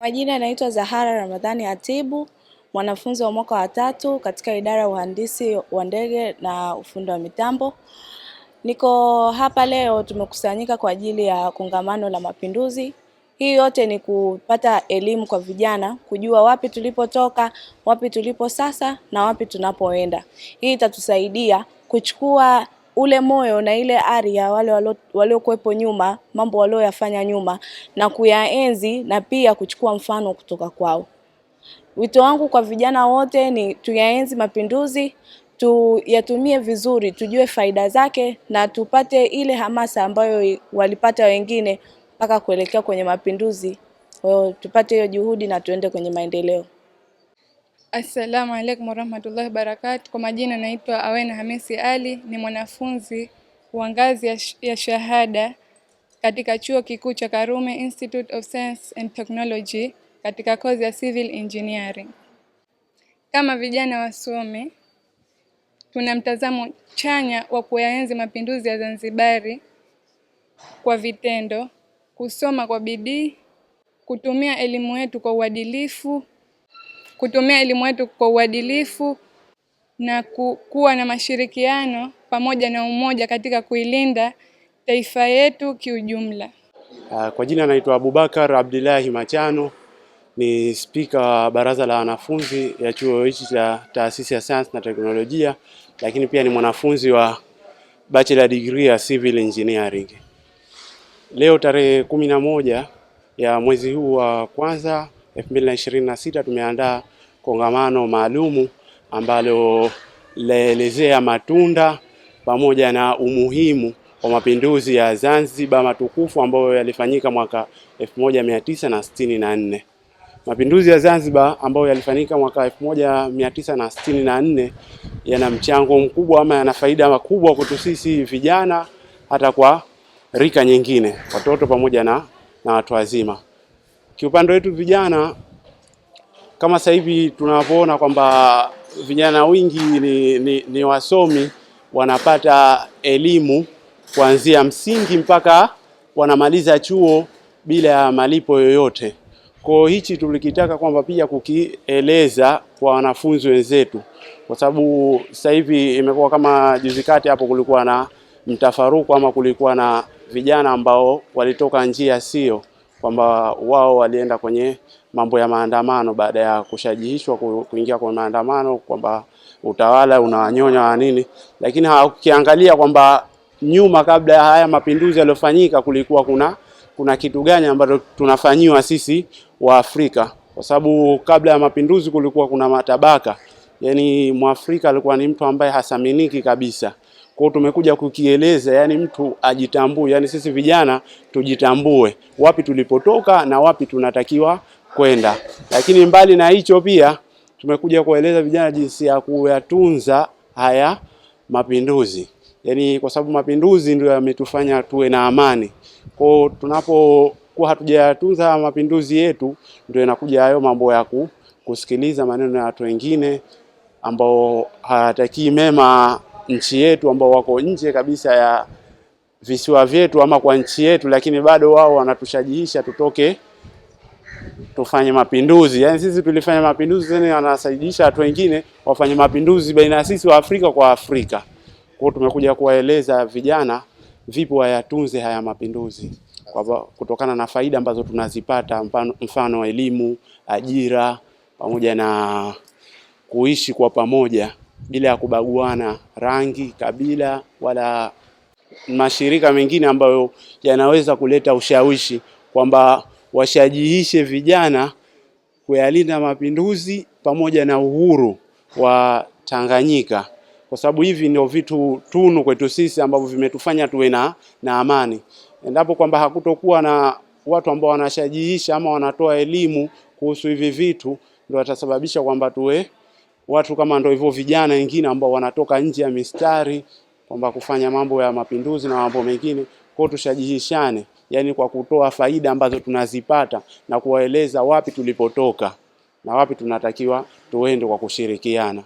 Majina naitwa Zahara Ramadhani Atibu, mwanafunzi wa mwaka wa 3 katika idara ya uhandisi wa ndege na ufundi wa mitambo. Niko hapa leo, tumekusanyika kwa ajili ya kongamano la mapinduzi. Hii yote ni kupata elimu kwa vijana, kujua wapi tulipotoka, wapi tulipo sasa na wapi tunapoenda. Hii itatusaidia kuchukua ule moyo na ile ari ya wale waliokuwepo nyuma, mambo walioyafanya nyuma, na kuyaenzi na pia kuchukua mfano kutoka kwao. Wito wangu kwa vijana wote ni tuyaenzi mapinduzi, tuyatumie vizuri, tujue faida zake na tupate ile hamasa ambayo walipata wengine mpaka kuelekea kwenye mapinduzi. Kwa hiyo tupate hiyo juhudi na tuende kwenye maendeleo. Assalamu alaikum warahmatullahi wabarakatuh. Kwa majina naitwa Awena Hamisi Ali, ni mwanafunzi wa ngazi ya shahada katika Chuo Kikuu cha Karume Institute of Science and Technology katika kozi ya Civil Engineering. Kama vijana wasomi, tuna mtazamo chanya wa kuyaenzi mapinduzi ya Zanzibari kwa vitendo, kusoma kwa bidii, kutumia elimu yetu kwa uadilifu na kuwa na mashirikiano pamoja na umoja katika kuilinda taifa yetu kiujumla. Kwa jina naitwa Abubakar Abdullahi Machano, ni spika wa baraza la wanafunzi ya chuo hichi cha taasisi ya sayansi na teknolojia, lakini pia ni mwanafunzi wa bachelor degree ya civil engineering. Leo tarehe 11 ya mwezi huu wa kwanza 2026 tumeandaa kongamano maalumu ambalo laelezea matunda pamoja na umuhimu wa mapinduzi ya Zanzibar matukufu ambayo yalifanyika mwaka 1964. Mapinduzi ya Zanzibar ambayo yalifanyika mwaka 1964 yana mchango mkubwa ama yana faida kubwa kwetu sisi vijana, hata kwa rika nyingine, watoto pamoja na watu wazima. Kiupande wetu vijana, kama sasa hivi tunapoona kwamba vijana wengi ni wasomi, wanapata elimu kuanzia msingi mpaka wanamaliza chuo bila malipo yoyote. Kwa hichi tulikitaka kwamba pia kukieleza kwa wanafunzi wenzetu, kwa sababu sasa hivi imekuwa kama juzi kati hapo kulikuwa na mtafaruku ama kulikuwa na vijana ambao walitoka njia sio, kwamba wao walienda kwenye mambo ya maandamano baada ya kushajihishwa kuingia kwa maandamano, kwamba utawala unawanyonya wa nini, lakini hawakiangalia kwamba nyuma kabla ya haya mapinduzi yaliyofanyika kulikuwa kuna kitu gani ambacho tunafanyiwa sisi wa Afrika. Kwa sababu kabla ya mapinduzi kulikuwa kuna matabaka, yani Mwafrika alikuwa ni mtu ambaye hasaminiki kabisa. Kwa hiyo tumekuja kukieleza, yani mtu ajitambue, yani sisi vijana tujitambue wapi tulipotoka na wapi tunatakiwa kwenda. Lakini mbali na hicho pia tumekuja kueleza vijana jinsi ya kuyatunza haya mapinduzi. Yani kwa sababu mapinduzi ndio yametufanya tuwe na amani. Kwa hiyo tunapokuwa hatujayatunza mapinduzi yetu, ndio inakuja hayo mambo ya kusikiliza maneno ya watu wengine ambao hawatakii mema nchi yetu, ambao wako nje kabisa ya visiwa vyetu ama kwa nchi yetu, lakini bado wao wanatushajihisha tutoke tufanye mapinduzi. Yani sisi tulifanya mapinduzi, tena wanasaidiisha watu wengine wafanye mapinduzi baina ya sisi wa Afrika kwa Afrika. Kwa hiyo tumekuja kuwaeleza vijana vipi wayatunze haya mapinduzi, kutokana na faida ambazo tunazipata, mfano elimu, ajira pamoja na kuishi kwa pamoja bila ya kubaguana rangi, kabila wala mashirika mengine ambayo yanaweza kuleta ushawishi kwamba washajihishe vijana kuyalinda mapinduzi pamoja na uhuru wa Tanganyika, kwa sababu hivi ndio vitu tunu kwetu sisi ambavyo vimetufanya tuwe na amani. Endapo kwamba hakutokuwa na watu ambao wanashajihisha ama wanatoa elimu kuhusu hivi vitu, ndio watasababisha kwamba tuwe watu kama ndio hivyo vijana wengine ambao wanatoka nje ya mistari kwamba kufanya mambo ya mapinduzi na mambo mengine. Kwa tushajihishane, yani kwa kutoa faida ambazo tunazipata na kuwaeleza wapi tulipotoka na wapi tunatakiwa tuende kwa kushirikiana.